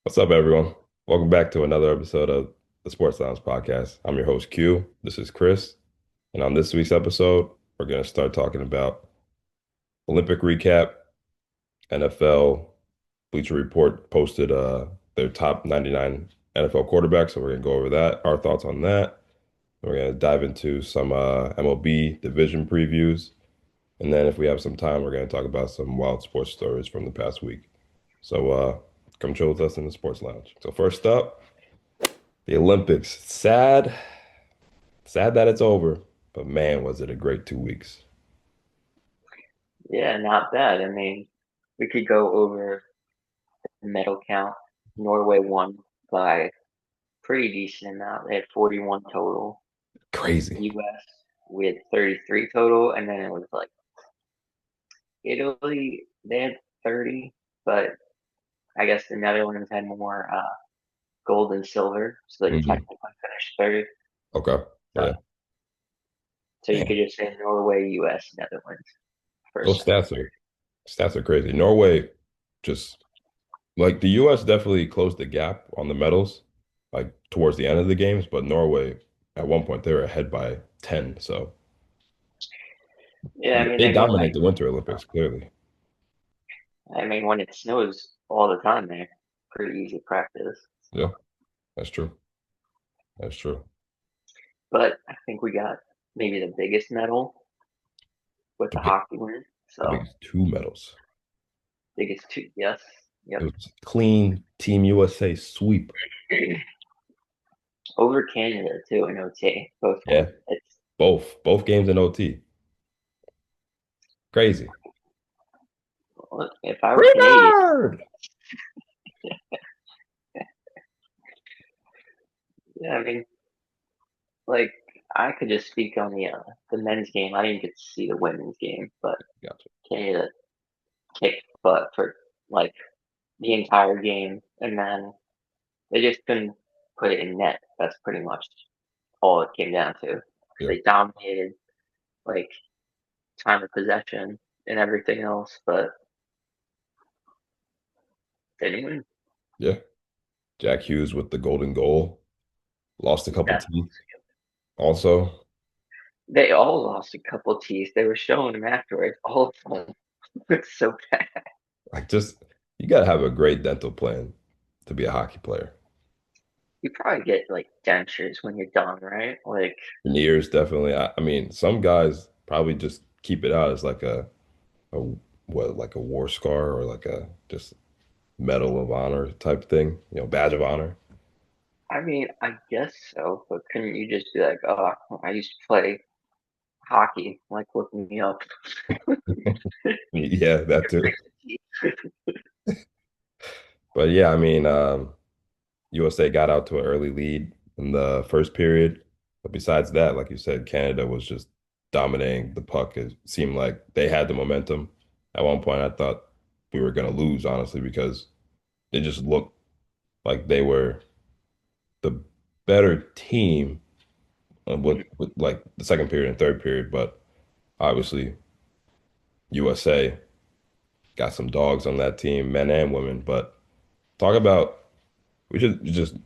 What's up, everyone? Welcome back to another episode of the Sports Lounge Podcast. I'm your host, Q. This is Chris. And on this week's episode, we're going to start talking about Olympic recap. NFL Bleacher Report posted their top 99 NFL quarterbacks. So we're going to go over that, our thoughts on that. We're going to dive into some MLB Division Previews. And then if we have some time, we're going to talk about some wild sports stories from the past week. So come chill with us in the Sports Lounge. So first up, the Olympics. Sad that it's over, but man, was it a great 2 weeks. Yeah, not bad. I mean, we could go over the medal count. Norway won by pretty decent amount. They had 41 total. Crazy. US we had 33 total, and then it was like Italy they had 30, but I guess the Netherlands had more gold and silver, so they Hmm. technically finished third. Okay. So, Yeah. so you Man, could just say Norway, US, Netherlands those first. stats are crazy. Norway just like the US definitely closed the gap on the medals, like towards the end of the games, but Norway at one point they were ahead by 10. So Yeah, I mean they they won dominate like the Winter Olympics, clearly. when it snows all the time there, pretty easy practice. Yeah, that's true. That's true. But I think we got maybe the biggest medal with The the big, hockey win. the So biggest two medals. biggest two, yes, It yep. was clean Team USA sweep. Over Canada too in OT, both Yeah, won. It's both games in OT. Crazy. if I were Canadian, Freebird! yeah, I mean, like I could just speak on the men's game. I didn't get to see the women's game, but Gotcha. Canada kicked butt for like the entire game, and then they just couldn't put it in net. That's pretty much all it came down to. Yeah, They dominated like time of possession and everything else, but anyway, yeah. Jack Hughes with the golden goal. Lost a couple yeah, teeth. Also, they all lost a couple teeth. They were showing them afterwards. All of them. It's so bad. like just you gotta have a great dental plan to be a hockey player. You probably get like dentures when you're done, right? Like, Veneers, definitely. I mean, some guys probably just keep it out as like a what like a war scar or like a just medal of honor type thing, badge of honor. I mean, I guess so, but couldn't you just be like, oh, I used to play hockey, like look me up. Yeah, that too. But yeah, I mean, USA got out to an early lead in the first period. But besides that, like you said, Canada was just dominating the puck. It seemed like they had the momentum. At one point, I thought we were going to lose, honestly, because they just looked like they were the better team with like the second period and third period. But obviously, USA got some dogs on that team, men and women. But talk about, we should just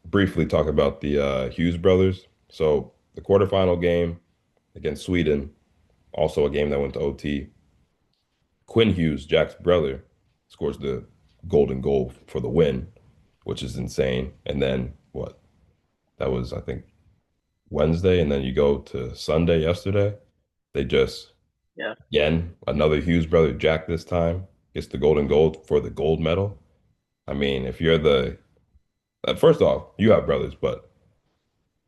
briefly talk about the Hughes brothers. So the quarterfinal game against Sweden, also a game that went to OT. Quinn Hughes, Jack's brother, scores the golden goal for the win, which is insane. And then what? That was, I think, Wednesday, and then you go to Sunday yesterday. They just Yeah, again another Hughes brother, Jack this time gets the golden goal for the gold medal. I mean, if you're the first off, you have brothers, but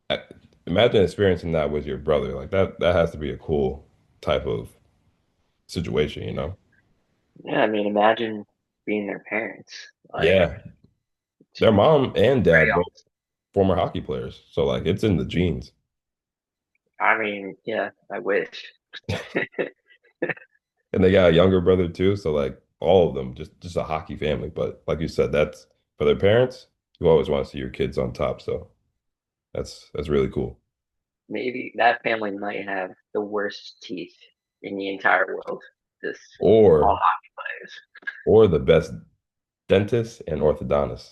I- imagine experiencing that with your brother. Like that has to be a cool type of situation, you know? yeah. I mean, imagine being their parents. Like, Yeah. Their mom and pretty dad both awesome. former hockey players. So like it's in the genes. I mean, yeah, I wish. And they got a younger brother too. So like all of them, just a hockey family. But like you said, that's for their parents, you always want to see your kids on top. So that's really cool. Maybe that family might have the worst teeth in the entire world. Just all Or hockey players. or the best dentist and orthodontist.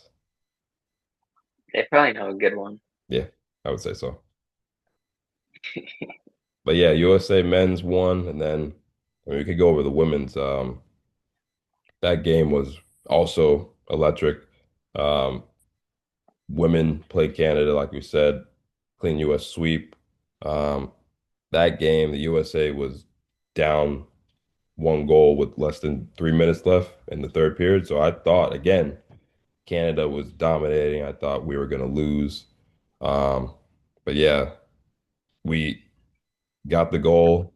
They probably know a good one. Yeah, I would say so. But yeah, USA men's won, and then I mean, we could go over the women's. That game was also electric. Um, Women played Canada, like we said, clean US sweep. Um, that game, the USA was down one goal with less than 3 minutes left in the third period. So I thought again, Canada was dominating. I thought we were going to lose. Um, but yeah, we got the goal.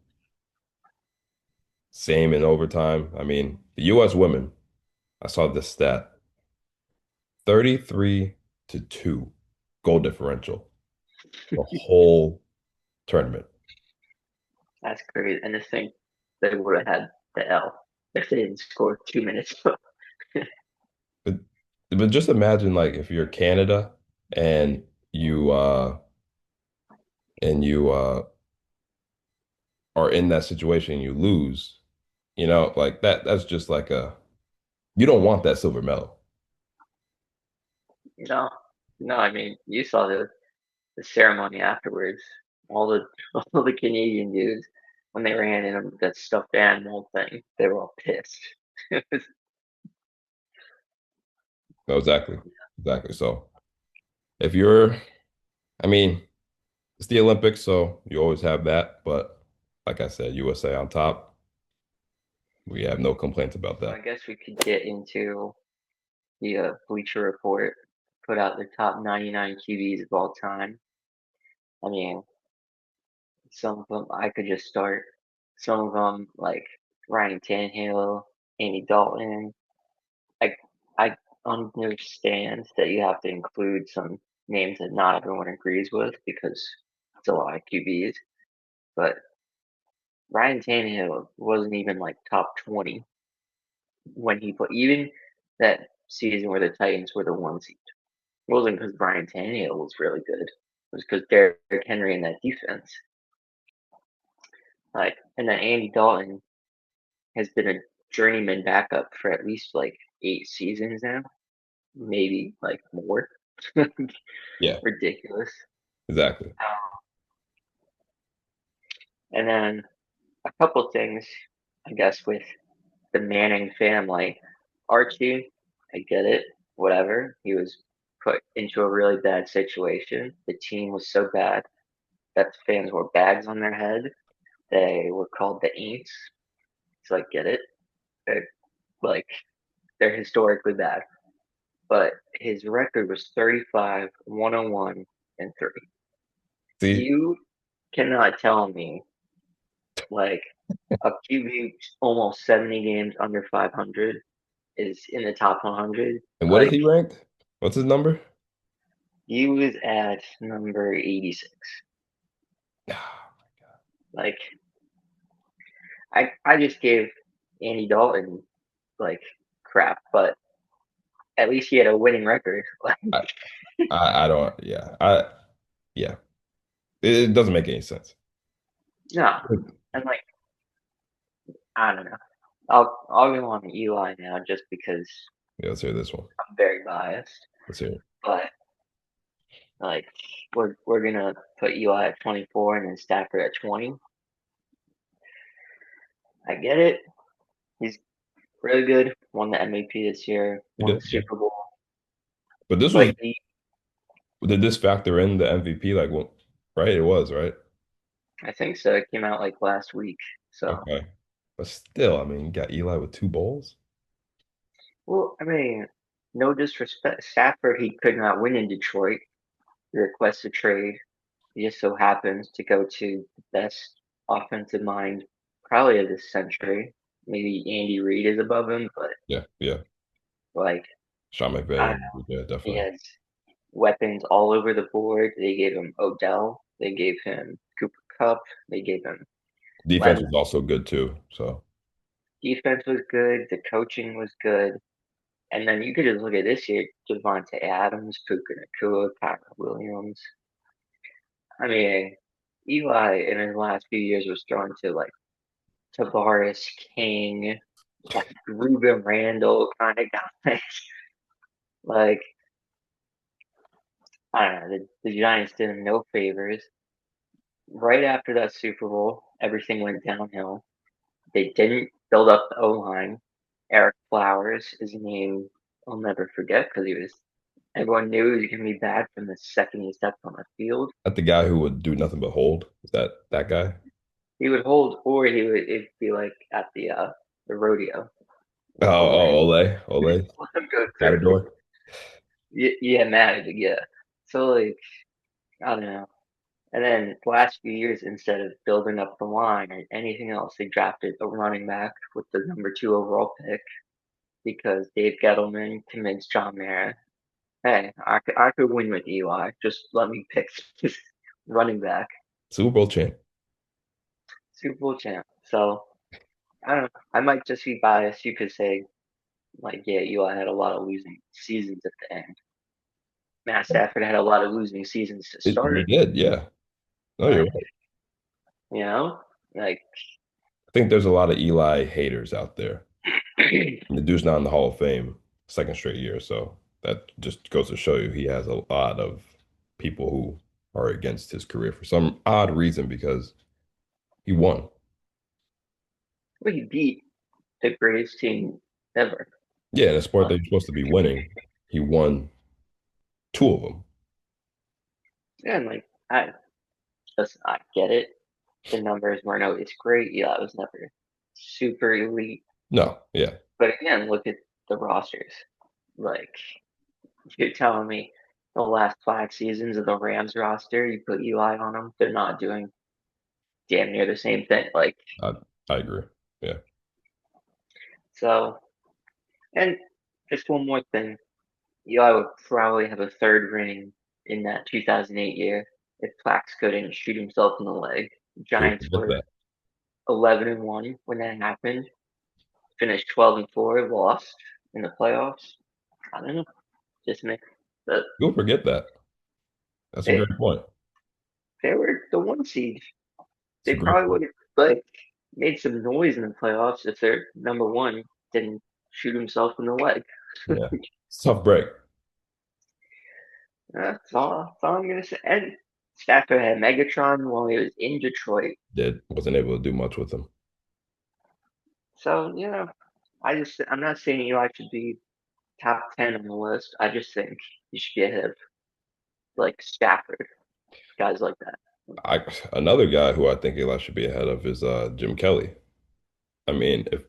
Same in overtime. I mean, the US women, I saw this stat, 33-2 goal differential the whole tournament. That's crazy. And to think they would have had the L if they didn't score 2 minutes. But but just imagine like if you're Canada and you you are in that situation, you lose, like that's just like you don't want that silver medal. no, no. I mean, you saw the ceremony afterwards. All the all the Canadian dudes when they ran in that stuffed animal thing, they were all pissed. It was, No, exactly. Exactly. So if you're, I mean, it's the Olympics, so you always have that. But like I said, USA on top. We have no complaints about so I that. guess we could get into the Bleacher Report, put out the top 99 QBs of all time. I mean, some of them I could just start. Some of them like Ryan Tannehill, Andy Dalton. I I understand that you have to include some names that not everyone agrees with because it's a lot of QBs. But Ryan Tannehill wasn't even like top 20 when he put even that season where the Titans were the one seed. It wasn't because Ryan Tannehill was really good. It was because Derrick Henry and that defense. Like, and then Andy Dalton has been a journeyman backup for at least like 8 seasons now, maybe like more. Yeah, Ridiculous. exactly. And then a couple things, I guess, with the Manning family. Archie, I get it, whatever. He was put into a really bad situation. The team was so bad that the fans wore bags on their head. They were called the Aints. So I get it. They're, like, they're historically bad. But his record was 35, 101, and 3. See, You cannot tell me, like, a QB almost 70 games under 500 is in the top 100. and what is Like, he ranked? What's his number? he was at number 86. Ah, Like, I just gave Andy Dalton, like, crap, but at least he had a winning record. Like, I, I don't. Yeah, yeah. It doesn't make any sense. no. And, like, I don't know. I'll go on Eli now just because Yeah, let's hear this one. I'm very biased. Let's hear it. But, like, we're going to put Eli at 24 and then Stafford at 20. I get it. He's really good. Won the MVP this year. He Won the did, yeah. Super Bowl. But this was But he, did this factor in the MVP? Like, well, right? It was, right? I think so. It came out like last week. So, Okay. But still, I mean, you got Eli with two bowls. well, I mean, no disrespect. Stafford, he could not win in Detroit. He requested trade. He just so happens to go to the best offensive mind probably of this century. Maybe Andy Reid is above him, but Yeah, yeah. like, Sean I McVay. don't know. Yeah, He definitely. has weapons all over the board. They gave him Odell. They gave him Cooper Cup. They gave him Defense Len. was also good too. So Defense was good. The coaching was good. And then you could just look at this year: Devontae Adams, Puka Nacua, Kyler Williams. I mean, Eli in his last few years was thrown to like Tavares King, like Ruben Randall kind of guys. Like I don't know. The Giants did him no favors. Right after that Super Bowl, everything went downhill. They didn't build up the O line. Eric Flowers is a name I'll never forget because he was everyone knew he was gonna be bad from the second he stepped on the field. That the guy who would do nothing but hold. Is that guy? He would hold, or it'd be like at the rodeo, Oh, like oh, Ole. Ole, Let him go through. Matador. Yeah, mad, yeah. So like I don't know. And then the last few years, instead of building up the line or anything else, they drafted a running back with the number 2 overall pick because Dave Gettleman convinced John Mara, hey, I could win with Eli. Just let me pick this running back, Super Bowl champ. Super Bowl champ. So I don't know. I might just be biased. You could say like, yeah, Eli had a lot of losing seasons at the end. Matt Stafford had a lot of losing seasons to He start. did, yeah. No, you're Like, right. you know, like I think there's a lot of Eli haters out there. The dude's not in the Hall of Fame second straight year, so that just goes to show you he has a lot of people who are against his career for some odd reason because he won. well, he beat the greatest team ever. Yeah, in a sport Uh, that you're supposed to be winning, he won two of them. and like I listen, I get it. The numbers weren't always great. Yeah, I was never super elite. No, yeah, But again, look at the rosters. Like you're telling me the last 5 seasons of the Rams roster, you put Eli on them, they're not doing damn near the same thing. Like I, I agree. Yeah, so, and just one more thing, Eli would probably have a third ring in that 2008 year if Plaxico didn't shoot himself in the leg. people Giants forget were that. 11-1 when that happened. Finished 12-4, lost in the playoffs. I don't know, just make the People forget that. That's a they, great point. they were the 1 seed. It's They a great probably point. would have like made some noise in the playoffs if their number 1 didn't shoot himself in the leg. Yeah, it's a tough break. That's all I'm gonna say. And Stafford had Megatron while he was in Detroit. Did wasn't able to do much with him. So, I'm not saying Eli should be top 10 on the list. I just think he should be ahead of like Stafford, guys like that. I Another guy who I think Eli should be ahead of is Jim Kelly. I mean, if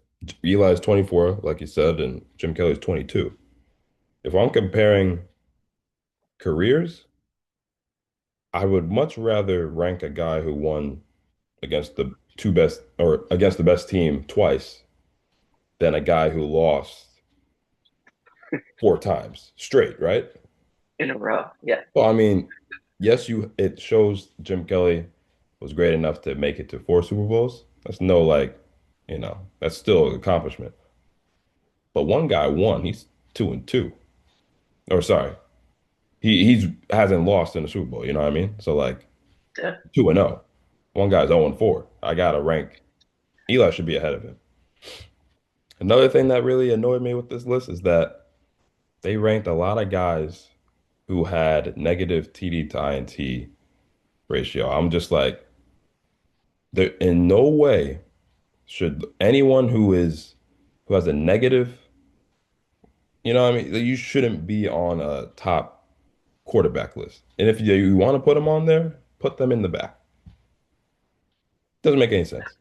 Eli's 24, like you said, and Jim Kelly's 22, if I'm comparing careers, I would much rather rank a guy who won against the two best or against the best team twice than a guy who lost four times straight, right? In a row. Yeah. Well, I mean, yes, you it shows Jim Kelly was great enough to make it to four Super Bowls. That's no like, that's still an accomplishment. But one guy won. He's 2-2. Or sorry, he's hasn't lost in the Super Bowl. You know what I mean? So like Yeah. 2-0. One guy's 0-4. I gotta rank. Eli should be ahead of him. Another thing that really annoyed me with this list is that they ranked a lot of guys who had negative TD to INT ratio. I'm just like, there in no way should anyone who has a negative, what I mean, you shouldn't be on a top quarterback list. And if you want to put them on there, put them in the back. Doesn't make any sense,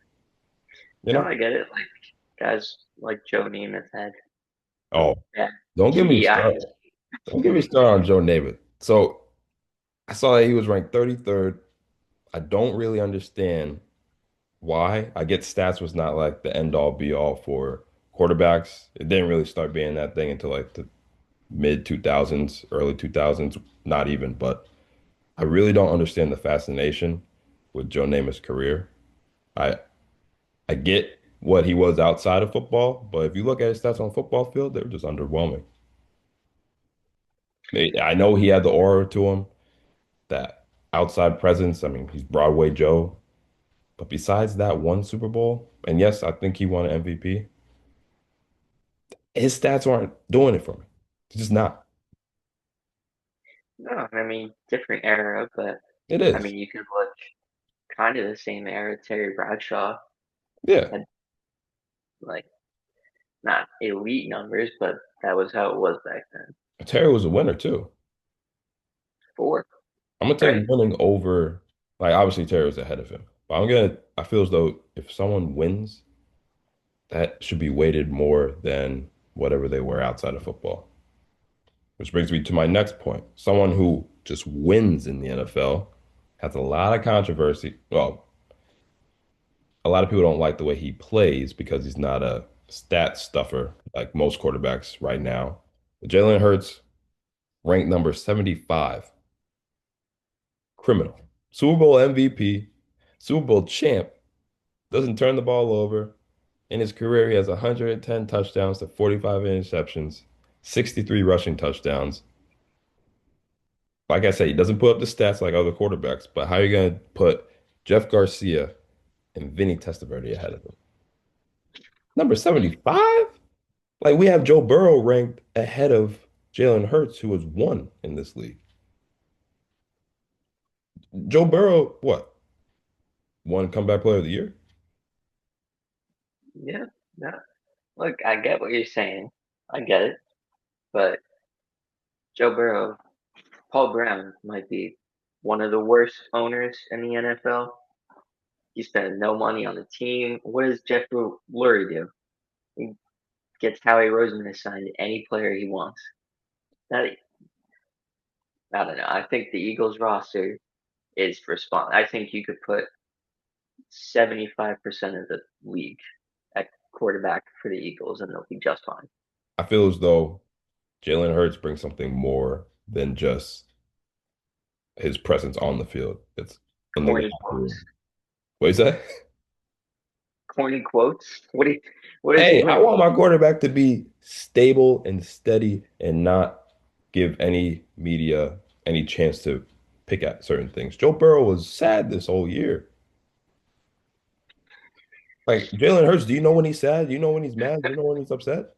you No, know? I get it. Like guys like Joe Namath had Oh, yeah, don't get me TDI. started. Don't get me started on Joe Namath. So I saw that he was ranked 33rd. I don't really understand why. I get stats was not like the end all be all for quarterbacks. It didn't really start being that thing until like the mid 2000s, early 2000s, not even. But I really don't understand the fascination with Joe Namath's career. I I get what he was outside of football, but if you look at his stats on football field, they were just underwhelming. I know he had the aura to him, that outside presence. I mean, he's Broadway Joe. But besides that one Super Bowl, and yes, I think he won an MVP, his stats aren't doing it for me. It's just not. No, I mean different era, but It I is. mean you could look kind of the same era. Terry Bradshaw Yeah. had like not elite numbers, but that was how it was back then. Terry was a winner too. Four, I'm gonna take right? winning over, like obviously Terry was ahead of him. But I feel as though if someone wins, that should be weighted more than whatever they were outside of football. Which brings me to my next point. Someone who just wins in the NFL has a lot of controversy. Well, a lot of people don't like the way he plays because he's not a stat stuffer like most quarterbacks right now. But Jalen Hurts ranked number 75, criminal. Super Bowl MVP, Super Bowl champ, doesn't turn the ball over. In his career, he has 110 touchdowns to 45 interceptions, 63 rushing touchdowns. Like I said, he doesn't put up the stats like other quarterbacks, but how are you going to put Jeff Garcia and Vinny Testaverde ahead of him? Number 75? Like we have Joe Burrow ranked ahead of Jalen Hurts, who has won in this league. Joe Burrow, what? Won comeback player of the year? Yeah. No, look, I get what you're saying. I get it, but Joe Burrow, Paul Brown might be one of the worst owners in the NFL. He spent no money on the team. What does Jeff Lurie do? He gets Howie Roseman to sign any player he wants. That I don't know. I think the Eagles roster is response. I think you could put 75% of the league at quarterback for the Eagles, and they'll be just fine. I feel as though Jalen Hurts brings something more than just his presence on the field. It's in the Corny locker quotes. room. What is that? Corny quotes. What does he Hey, I bring? want my quarterback to be stable and steady and not give any media any chance to pick at certain things. Joe Burrow was sad this whole year. Like Jalen Hurts, do you know when he's sad? Do you know when he's mad? Do you know when he's upset?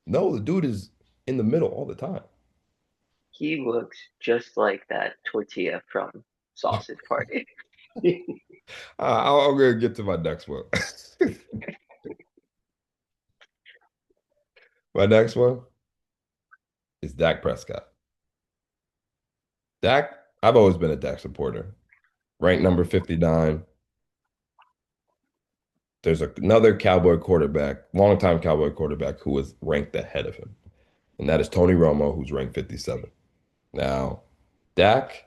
No, the dude is in the middle all the time. He looks just like that tortilla from Sausage Party. I'm gonna get to my next one. My next one is Dak Prescott. Dak, I've always been a Dak supporter. Ranked number 59. There's another Cowboy quarterback, longtime Cowboy quarterback, who was ranked ahead of him, and that is Tony Romo, who's ranked 57. Now, Dak,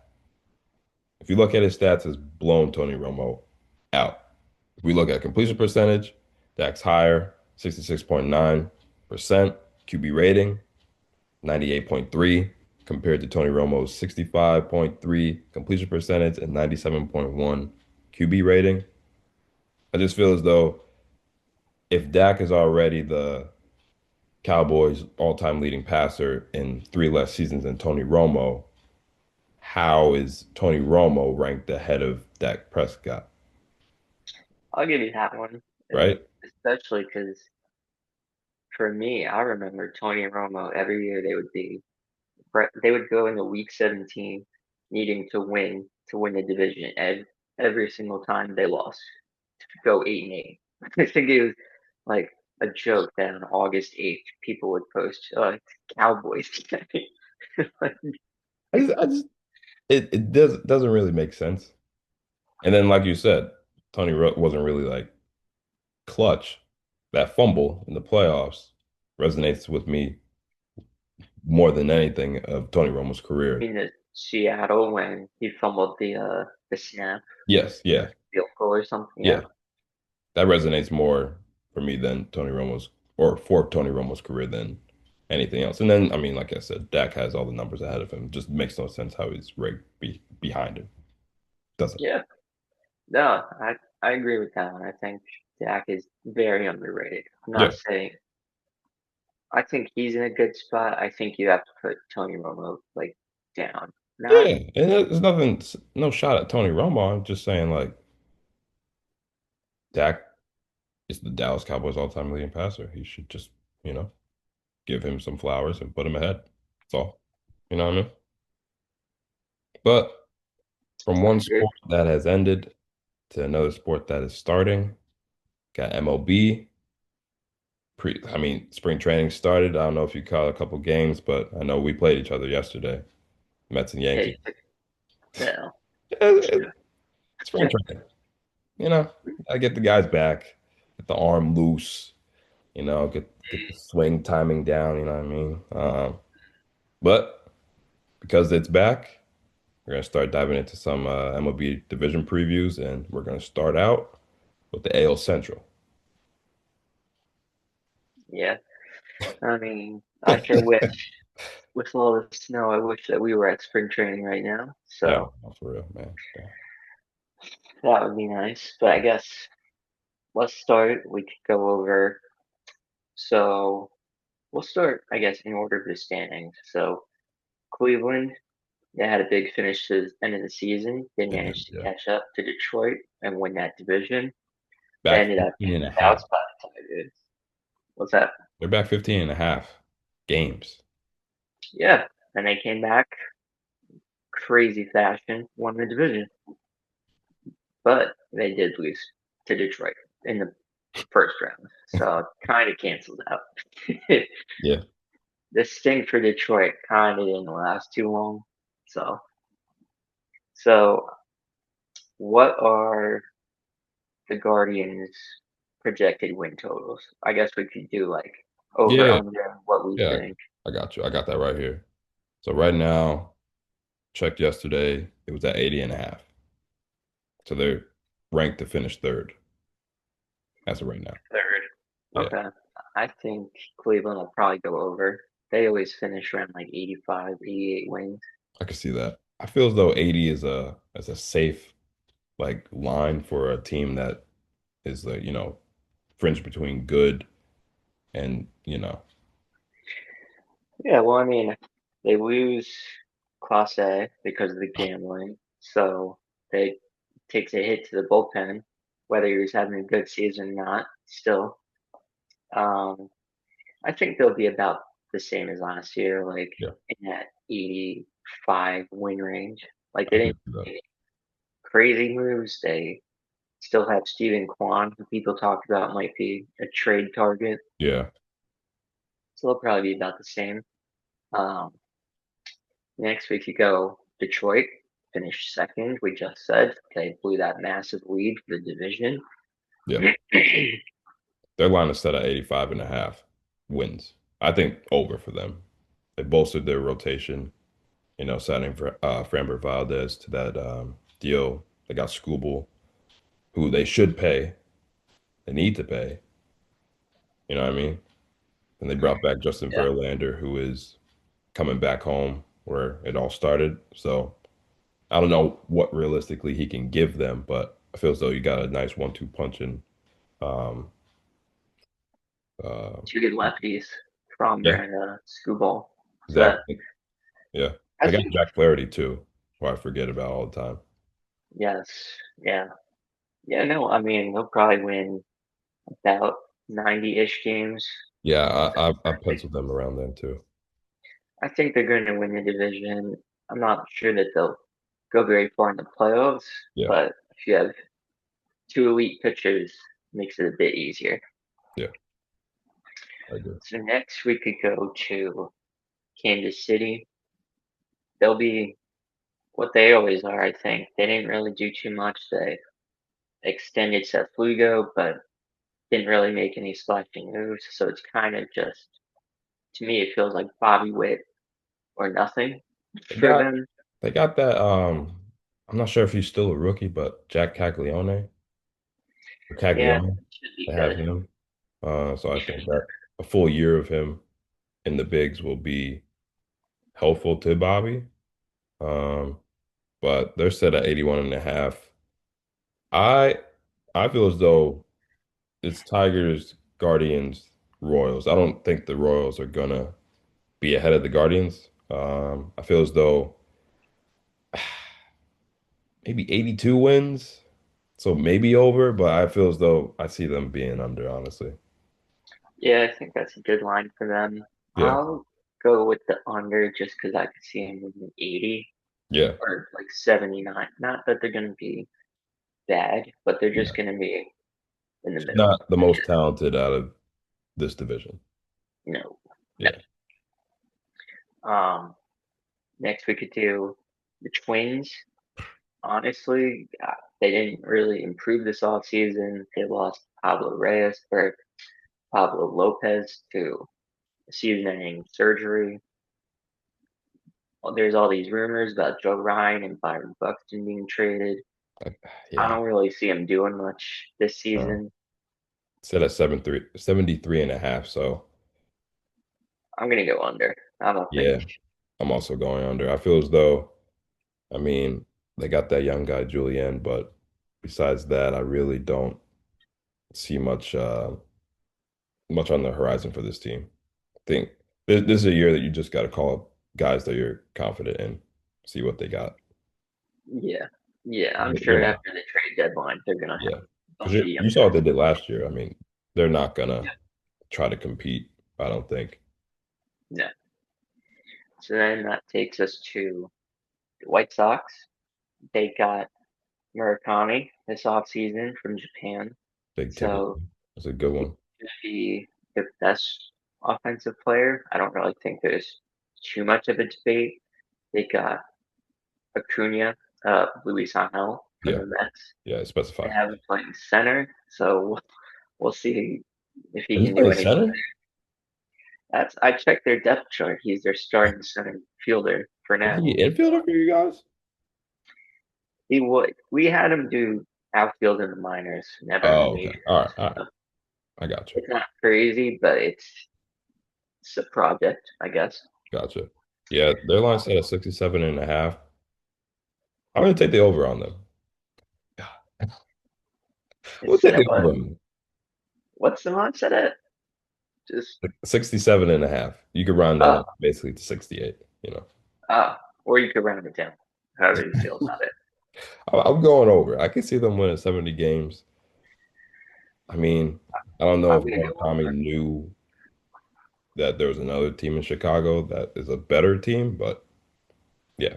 if you look at his stats, has blown Tony Romo out. If we look at completion percentage, Dak's higher, 66.9%, QB rating, 98.3, compared to Tony Romo's 65.3 completion percentage and 97.1 QB rating. I just feel as though if Dak is already the Cowboys all-time leading passer in three less seasons than Tony Romo, how is Tony Romo ranked ahead of Dak Prescott, I'll give you that one, right? especially because for me, I remember Tony Romo. Every year they would go into Week 17 needing to win the division, and every single time they lost to go 8-8. I think it was like a joke that on August 8th people would post, it's Cowboys today. Like, I just it doesn't really make sense. And then, like you said, Tony Ro wasn't really like clutch. That fumble in the playoffs resonates with me more than anything of Tony Romo's career. in the Seattle when he fumbled the snap Yes, for a yeah, field goal or something. yeah. Yeah, That resonates more for me than Tony Romo's or for Tony Romo's career than anything else. And then, I mean, like I said, Dak has all the numbers ahead of him. It just makes no sense how he's ranked behind him. Doesn't. yeah. No, I agree with that one. I think Dak is very underrated. I'm Yeah. not saying I think he's in a good spot. I think you have to put Tony Romo like down. Not Yeah. And there's nothing, no shot at Tony Romo. I'm just saying, like, Dak is the Dallas Cowboys all-time leading passer. He should just, you know, give him some flowers and put him ahead. That's all. You know what I mean? But from one Sounds good. sport that has ended to another sport that is starting, got MLB. I mean, spring training started. I don't know if you caught a couple games, but I know we played each other yesterday, Mets and Yeah, Yankees. yeah, It- spring training, I get the guys back, get the arm loose, get the swing timing down. You know what I mean? But because it's back, we're gonna start diving into some MLB Division previews, and we're gonna start out with the AL Central. yeah. I mean, I sure wish, with all the snow, I wish that we were at spring training right now. Yeah, So no, for real, man. Yeah. that would be nice. But I guess let's start. We could go over. So we'll start, I guess, in order of the standings. So Cleveland, they had a big finish to the end of the season. They They did, managed to yeah. catch up to Detroit and win that division. They Back ended up 15 and a getting half. bounced by the Tigers. What's that? They're back 15 and a half games. Yeah, and they came back crazy fashion, won the division, but they did lose to Detroit in the first round, so it kind of canceled out. Yeah. The sting for Detroit kind of didn't last too long. So what are the Guardians' projected win totals? I guess we could do like over Yeah. under what we Yeah. think. I got you. I got that right here. So right now, checked yesterday, it was at 80 and a half. So they're ranked to finish third as of right now. Third. Yeah. Okay. I think Cleveland will probably go over. They always finish around like 85, 88 wins. I can see that. I feel as though 80 is a safe like line for a team that is fringe between good and Yeah, well, I mean, they lose Class A because of the gambling, so they takes a hit to the bullpen, whether he was having a good season or not. Still, um, I think they'll be about the same as last year, like yeah, in that 85 win range. Like they I can didn't see that. make any crazy moves. They still have Steven Kwan, who people talk about might be a trade target. Yeah. So they'll probably be about the same. Um, Next, we could go Detroit, finished second. We just said they blew that massive lead for the division. Yeah. Their line is set at 85 and a half wins. I think over for them. They bolstered their rotation, signing for Framber Valdez to that deal. They got Scooble, who they should pay. They need to pay. You know what I mean? And they brought back Justin Yeah. Verlander, who is coming back home where it all started. So I don't know what realistically he can give them, but I feel as though you got a nice 1-2 punch in. Um, uh, Two good lefties, Fromber yeah, and Skubal. So that exactly. Yeah. I They got think Jack Flaherty too, who I forget about all the time. yes, yeah, yeah. No, I mean they'll probably win about 90-ish games. Yeah, I penciled them around then too. I think they're going to win the division. I'm not sure that they'll go very far in the playoffs, Yeah, but if you have two elite pitchers, it makes it a bit easier. yeah, I agree. So next we could go to Kansas City. They'll be what they always are, I think. They didn't really do too much. They extended Seth Lugo, but didn't really make any splashing moves. So it's kind of just, to me, it feels like Bobby Witt or nothing They for got them. they got that I'm not sure if he's still a rookie, but Jack Caglione or Yeah, Caglione, should be they have good. him. So I think Sure. that a full year of him in the bigs will be helpful to Bobby. Um, but they're set at 81 and a half. I I feel as though it's Tigers, Guardians, Royals. I don't think the Royals are gonna be ahead of the Guardians. I feel as though maybe 82 wins, so maybe over, but I feel as though I see them being under, honestly. Yeah, I think that's a good line for them. Yeah, I'll go with the under just because I could see him winning 80. Yeah. or like 79. Not that they're going to be bad, but they're just Yeah. going to be in the She's middle. not the most talented out of this division. No, no. Yeah. Um, Next we could do the Twins. Honestly, they didn't really improve this offseason. They lost Pablo Reyes or Pablo Lopez to season-ending surgery. Well, there's all these rumors about Joe Ryan and Byron Buxton being traded. I- I Yeah. don't really see him doing much this No. season. Set at 73.5. So I'm gonna go under. I don't think. yeah, I'm also going under. I feel as though, I mean, they got that young guy, Julian, but besides that, I really don't see much on the horizon for this team. I think this is a year that you just got to call up guys that you're confident in, see what they got. Yeah, yeah. I'm You sure know, after the trade deadline, they're gonna have yeah, a because bunch of you young saw what guys. they did last year. I mean, they're not gonna try to compete, I don't think. No. So then that takes us to the White Sox. They got Murakami this offseason from Japan. Big ticket. So That's a good he one. should be their best offensive player. I don't really think there's too much of a debate. They got Acuna, Luis Angel from Yeah, the Mets. yeah, They specify. have him playing center, so we'll see if he Is he can do playing anything. center? That's I checked their depth chart. He's their starting center fielder for Was now. he infielder for you guys? He would. We had him do outfield in the minors, never in the Oh, okay. majors. All right, all right. So I got you. it's not crazy, but it's a project, I guess. Gotcha. Yeah, their line set at 67.5. I'm gonna take the over on them. We'll It's take set the at what? over. What's the line set at? Just 67.5. You could round that uh up basically to 68, or you could round it down, however you feel about it. I'm going over. I can see them winning 70 games. I mean, I don't know I'm if gonna go Murakami over. knew that there was another team in Chicago that is a better team, but yeah,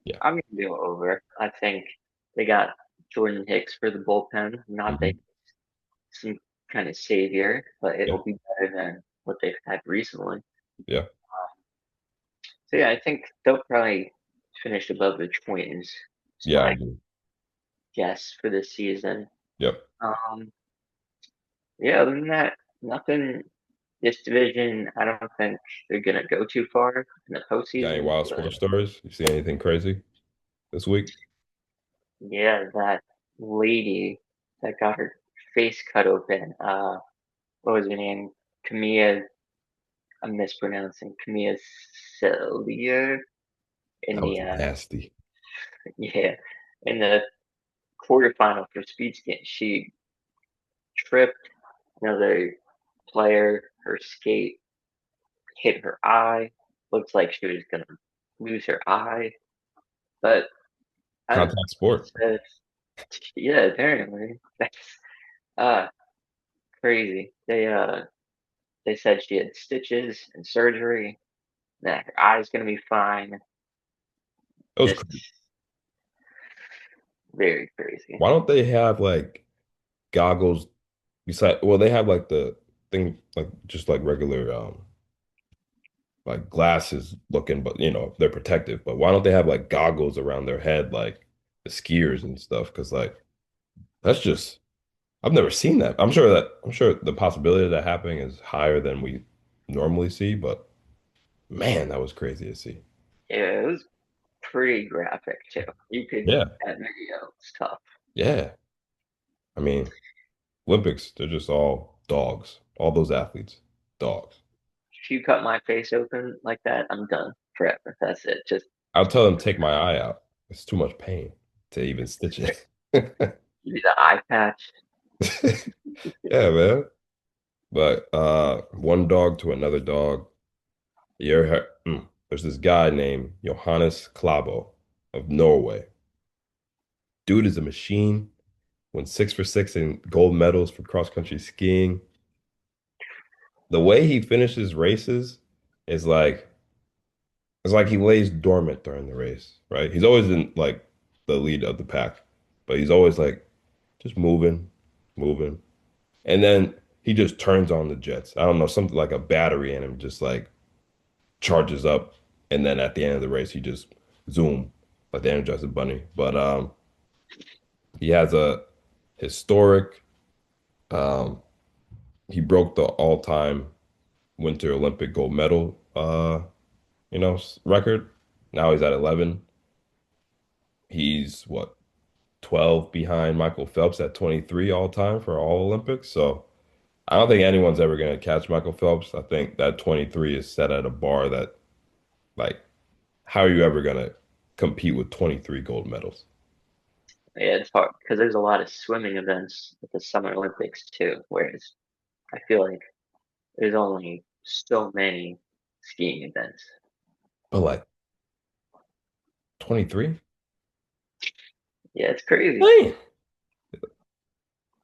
yeah, I'm gonna go over. I think they got Jordan Hicks for the bullpen. Not that mhm, he's some kind of savior, but yeah, it'll be better than what they've had recently. yeah, So yeah, I think they'll probably finish above the Twins. It's yeah, I my agree. guess for this season. Yep. Um, yeah, other than that, nothing. This division, I don't think they're gonna go too far in the Got any postseason. wild But sports stories? You see anything crazy this week? yeah, that lady that got her face cut open. What was her name? Camilla. I'm mispronouncing Camilla Celia in That was the nasty. yeah in the quarterfinal for speed skate. She tripped another player. Her skate hit her eye. Looks like she was gonna lose her eye, but I Contact sport. said, yeah, apparently that's uh crazy. They said she had stitches and surgery. That her eye's gonna be fine. That was Just crazy. very crazy. Why don't they have like goggles beside, well, they have like the thing, like just like regular like glasses looking, but they're protective. But why don't they have like goggles around their head like the skiers and stuff? Because like that's just, I've never seen that. I'm sure the possibility of that happening is higher than we normally see, but man, that was crazy to see. Yeah, it was pretty graphic too. You could Yeah, that video was tough. yeah. I mean, Olympics, they're just all dogs. All those athletes, dogs. If you cut my face open like that, I'm done forever. That's it. Just I'll tell them take my eye out. It's too much pain to even stitch it. give me the eye patch. Yeah, man. But one dog to another dog. There's this guy named Johannes Klæbo of Norway. Dude is a machine. Won 6 for 6 in gold medals for cross country skiing. The way he finishes races is like It's like he lays dormant during the race, right? He's always in like the lead of the pack, but he's always like just moving, moving. And then he just turns on the jets. I don't know, something like a battery in him just like charges up. And then at the end of the race, he just zoom like the Energizer Bunny. But he has a historic, um, he broke the all-time Winter Olympic gold medal, record. Now he's at 11. He's what, 12 behind Michael Phelps at 23 all time for all Olympics. So I don't think anyone's ever going to catch Michael Phelps. I think that 23 is set at a bar that, like, how are you ever going to compete with 23 gold medals? Yeah, it's hard because there's a lot of swimming events at the Summer Olympics too, whereas I feel like there's only so many skiing events. But like 23? Yeah, it's crazy. Man,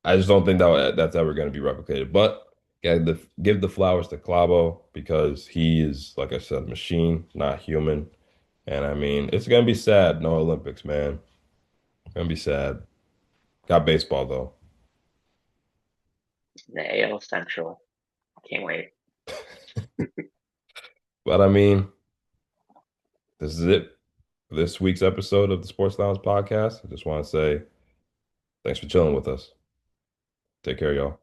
I just don't think that's ever going to be replicated. But yeah, give the flowers to Clavo because he is, like I said, a machine, not human. And I mean, it's gonna be sad, no Olympics, man. Gonna be sad. Got baseball though. The AL Central. Can't wait. But I mean, this is it for this week's episode of the Sports Lounge podcast. I just want to say thanks for chilling with us. Take care, y'all.